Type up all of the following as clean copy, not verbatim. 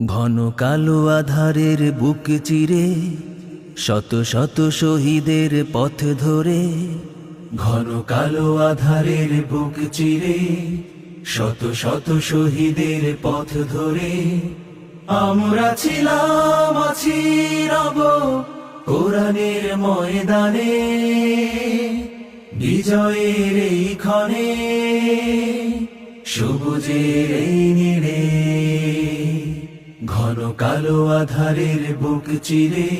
ঘন কালো আধারের বুক চিরে শত শত শহীদের পথ ধরে, ঘন কালো আধারের বুক চিরে শত শত শহীদের পথ ধরে আমরা ছিলাম, আছি, রব কোরআনের ময়দানে। বিজয়ের এই ক্ষণে, সবুজের এই নীড়ে, ঘন কালো আধারের বুক চিরে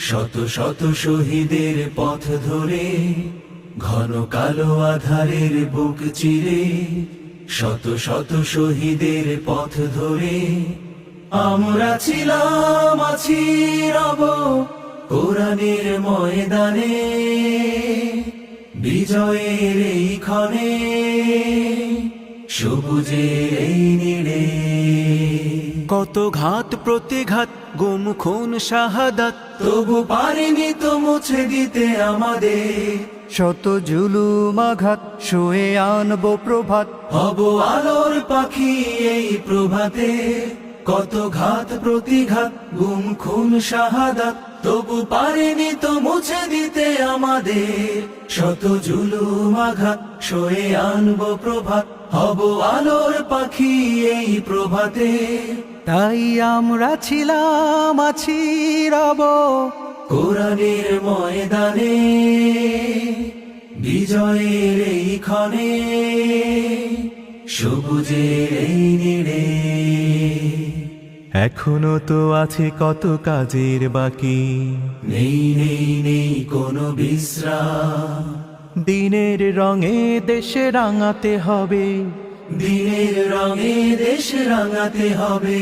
শত শত শহীদের পথ ধরে, ঘন কালো আধারের বুক চিরে শত শত শহীদের পথ ধরে আমরা ছিলাম, আছি, রব কোরআনের ময়দানে। বিজয়ের এই ক্ষণে, সবুজের এই নীড়ে, কত ঘাত প্রতিঘাত, গুম খুন শাহাদাত, তবু পারিনি তো মুছে দিতে আমাদের। শত জুলুম আঘাত, শুয়ে আনবো প্রভাত, হব আলোর পাখি এই প্রভাতে। কত ঘাত প্রতিঘাত, গুম খুন শাহাদাত, তবু পারিনি তো মুছে দিতে আমাদের। শত জুলুম আঘাত, সয়ে আনবো প্রভাত, হব আলোর পাখি এই প্রভাতে। তাই আমরা ছিলাম, আছি, রব কোরআনের ময়দানে। বিজয়ের এই ক্ষণে, সবুজের এই নীড়ে, এখনো তো আছে কত কাজের বাকি। নেই নেই নেই কোনো বিশ্রাম, দিনের রঙে দেশে রাঙাতে হবে, দিনের রঙে দেশ রাঙাতে হবে।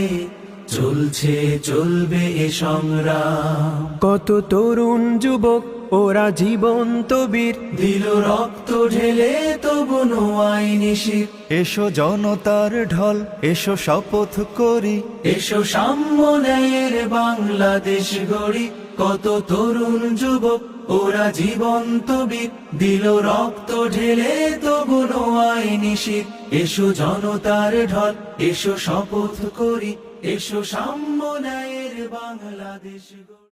চলছে চলবে এ সংগ্রাম, কত তরুণ যুবক ওরা জীবন্ত বীর, দিল রক্ত ঢেলে তবু নোয়াই নিশির। এসো জনতার ঢল, এসো শপথ করি, এসো সাম্য ন্যায়ের বাংলাদেশ গড়ি। কত তরুণ যুবক ওরা জীবন্ত বীর, দিল রক্ত ঢেলে তবু নোয়াই নিশির। এসো জনতার ঢল, এসো শপথ করি, এসো সাম্য ন্যায়ের বাংলাদেশ গড়ি।